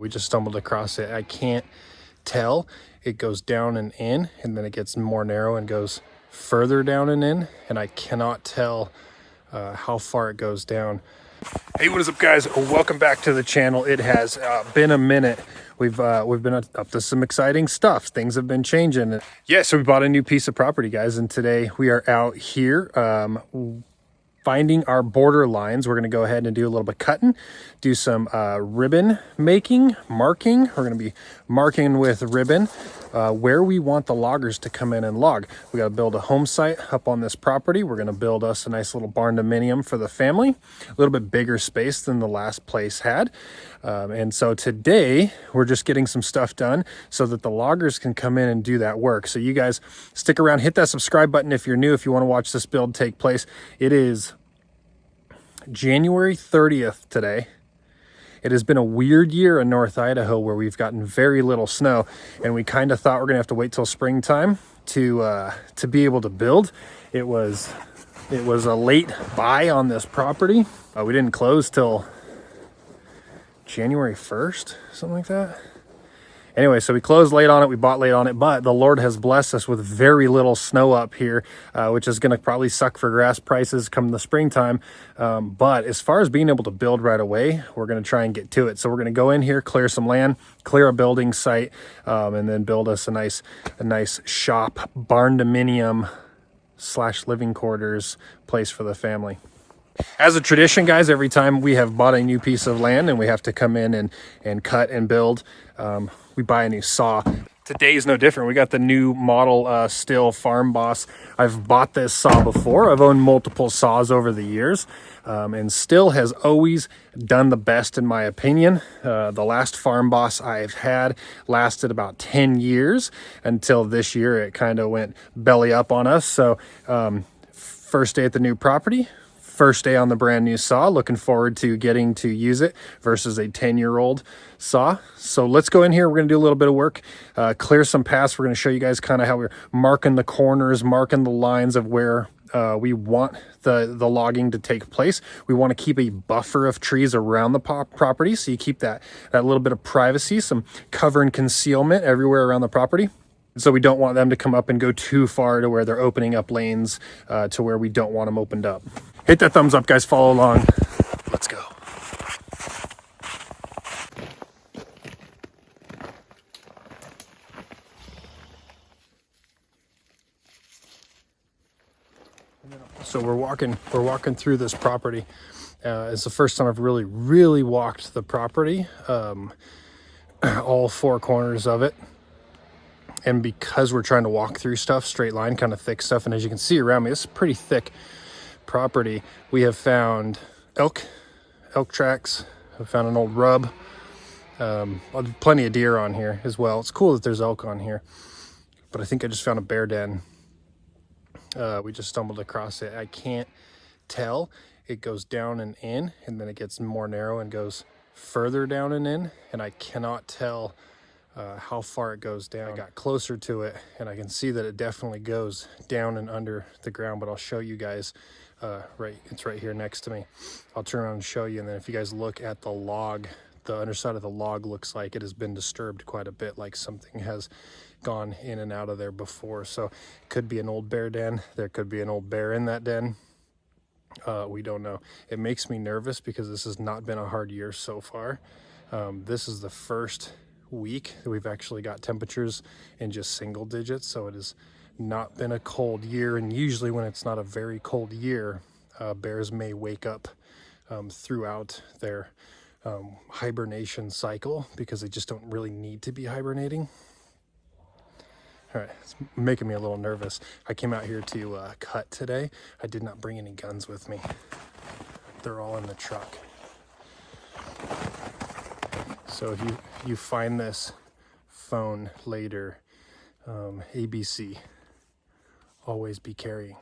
We just stumbled across it. I can't tell. It goes down and in, and then it gets more narrow and goes further down and in, and I cannot tell how far it goes down. Hey, what is up, guys? Welcome back to the channel. It has been a minute. We've been up to some exciting stuff. Things have been changing. Yeah, so we bought a new piece of property, guys, and today we are out here finding our border lines. We're going to go ahead and do a little bit of cutting, do some ribbon making, marking. We're going to be marking with ribbon where we want the loggers to come in and log. We got to build a home site up on this property. We're going to build us a nice little barndominium for the family, a little bit bigger space than the last place had. And so today we're just getting some stuff done so that the loggers can come in and do that work. So you guys stick around, hit that subscribe button if you're new, if you want to watch this build take place. It is January 30th today. It has been a weird year in North Idaho where we've gotten very little snow, and we kind of thought we're gonna have to wait till springtime to be able to build. It was a late buy on this property. We didn't close till January 1st, something like that. Anyway, so we closed late on it, we bought late on it, but the Lord has blessed us with very little snow up here, which is going to probably suck for grass prices come the springtime. But as far as being able to build right away, we're going to try and get to it. So we're going to go in here, clear some land, clear a building site, and then build us a nice shop, barndominium / living quarters place for the family. As a tradition, guys, every time we have bought a new piece of land and we have to come in and cut and build, we buy a new saw. Today is no different. We got the new model Stihl Farm Boss. I've bought this saw before. I've owned multiple saws over the years, and Stihl has always done the best in my opinion. The last Farm Boss I've had lasted about 10 years until this year. It kind of went belly up on us. So first day at the new property, first day on the brand new saw. Looking forward to getting to use it versus a 10-year-old saw. So let's go in here. We're going to do a little bit of work, clear some paths. We're going to show you guys kind of how we're marking the corners, marking the lines of where we want the logging to take place. We want to keep a buffer of trees around the property, so you keep that little bit of privacy, some cover and concealment everywhere around the property. So we don't want them to come up and go too far to where they're opening up lanes to where we don't want them opened up. Hit that thumbs up, guys. Follow along. Let's go. So we're walking through this property. It's the first time I've really walked the property, all four corners of it. And because we're trying to walk through stuff, straight line, kind of thick stuff, and as you can see around me, it's a pretty thick property. We have found elk tracks. I've found an old rub. Plenty of deer on here as well. It's cool that there's elk on here, but I think I just found a bear den. We just stumbled across it. I can't tell. It goes down and in, and then it gets more narrow and goes further down and in, and I cannot tell how far it goes down. I got closer to it and I can see that it definitely goes down and under the ground, but I'll show you guys it's right here next to me. I'll turn around and show you, and then if you guys look at the log, the underside of the log looks like it has been disturbed quite a bit, like something has gone in and out of there before. So it could be an old bear den. There could be an old bear in that den. We don't know. It makes me nervous because this has not been a hard year so far. This is the first week that we've actually got temperatures in just single digits, so it has not been a cold year. And usually when it's not a very cold year, bears may wake up throughout their hibernation cycle because they just don't really need to be hibernating. All right, it's making me a little nervous. I came out here to cut today. I did not bring any guns with me. They're all in the truck. So if you find this phone later, ABC, always be carrying.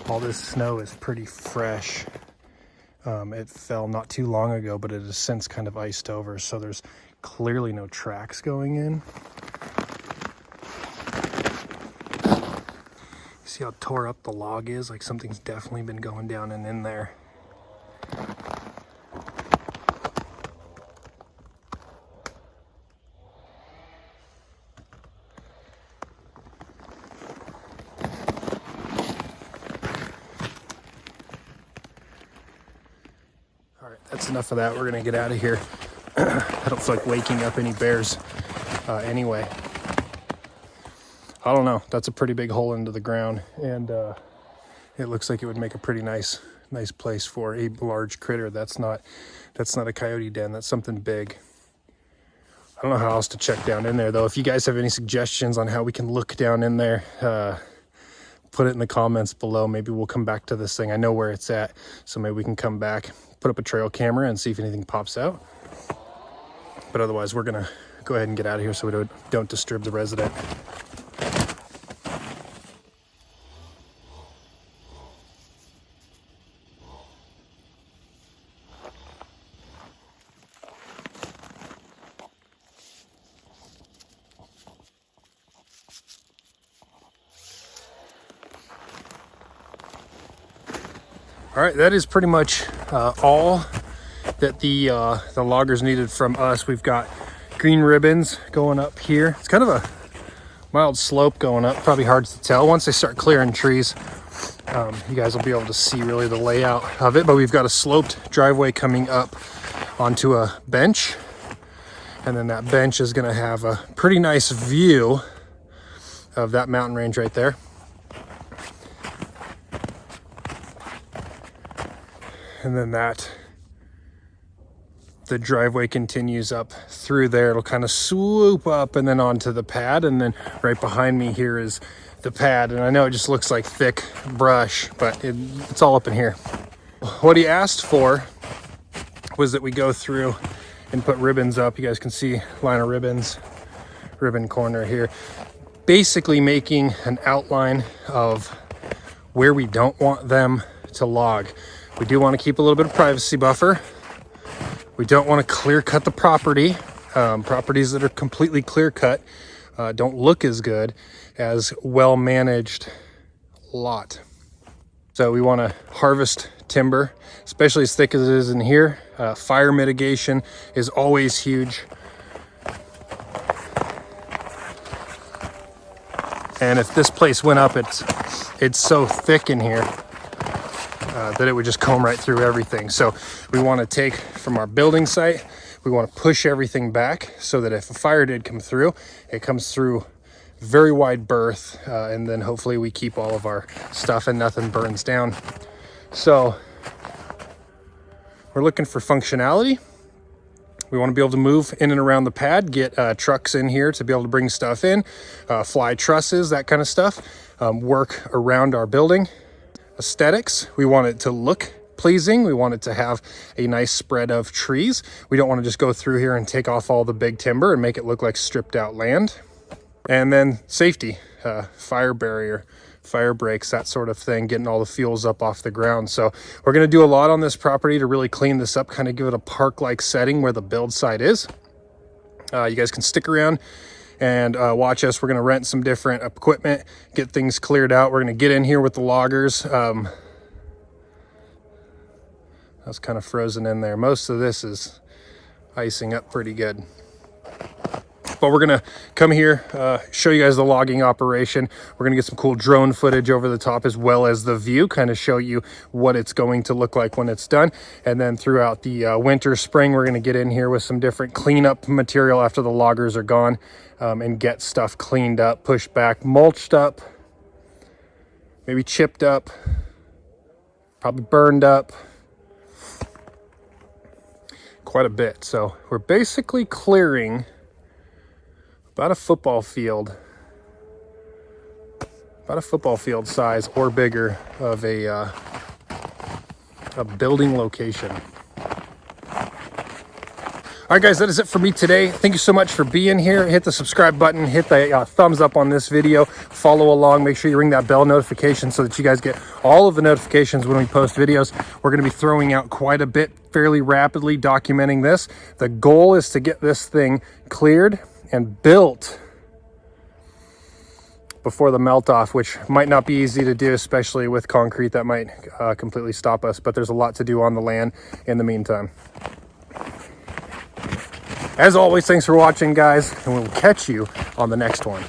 All this snow is pretty fresh. It fell not too long ago, but it has since kind of iced over, so there's clearly no tracks going in. See how tore up the log is? Like something's definitely been going down and in there. All right, that's enough of that. We're gonna get out of here. I don't feel like waking up any bears anyway. I don't know. That's a pretty big hole into the ground, and it looks like it would make a pretty nice place for a large critter. That's not a coyote den. That's something big. I don't know how else to check down in there though. If you guys have any suggestions on how we can look down in there, put it in the comments below. Maybe we'll come back to this thing. I know where it's at, so maybe we can come back, put up a trail camera and see if anything pops out. But otherwise, we're gonna go ahead and get out of here so we don't disturb the resident. All right, that is pretty much all that the loggers needed from us. We've got green ribbons going up here. It's kind of a mild slope going up, probably hard to tell. Once they start clearing trees, you guys will be able to see really the layout of it. But we've got a sloped driveway coming up onto a bench. And then that bench is gonna have a pretty nice view of that mountain range right there. And then the driveway continues up through there. It'll kind of swoop up and then onto the pad. And then right behind me here is the pad. And I know it just looks like thick brush, but it's all up in here. What he asked for was that we go through and put ribbons up. You guys can see line of ribbons, ribbon corner here. Basically making an outline of where we don't want them to log. We do want to keep a little bit of privacy buffer. We don't want to clear cut the property. Properties that are completely clear cut don't look as good as well managed lot. So we want to harvest timber, especially as thick as it is in here. Fire mitigation is always huge. And if this place went up, it's so thick in here that it would just comb right through everything. So we want to take from our building site, we want to push everything back so that if a fire did come through, it comes through very wide berth, and then hopefully we keep all of our stuff and nothing burns down. So we're looking for functionality. We want to be able to move in and around the pad, get trucks in here to be able to bring stuff in, fly trusses, that kind of stuff, work around our building. Aesthetics, we want it to look pleasing. We want it to have a nice spread of trees. We don't want to just go through here and take off all the big timber and make it look like stripped out land. And then safety, fire barrier, fire breaks, that sort of thing, getting all the fuels up off the ground. So we're going to do a lot on this property to really clean this up, kind of give it a park-like setting where the build site is. You guys can stick around and watch us. We're going to rent some different equipment, get things cleared out. We're going to get in here with the loggers. That's kind of frozen in there. Most of this is icing up pretty good. But we're going to come here, show you guys the logging operation. We're going to get some cool drone footage over the top as well as the view, kind of show you what it's going to look like when it's done. And then throughout the winter, spring, we're going to get in here with some different cleanup material after the loggers are gone, and get stuff cleaned up, pushed back, mulched up, maybe chipped up, probably burned up. Quite a bit. So we're basically clearing about a football field size or bigger of a building location. All right, guys, that is it for me today. Thank you so much for being here. Hit the subscribe button, hit the thumbs up on this video, follow along, make sure you ring that bell notification so that you guys get all of the notifications when we post videos. We're going to be throwing out quite a bit fairly rapidly, documenting this. The goal is to get this thing cleared and built before the melt off, which might not be easy to do, especially with concrete. That might completely stop us, but there's a lot to do on the land in the meantime. As always, thanks for watching, guys, and we'll catch you on the next one.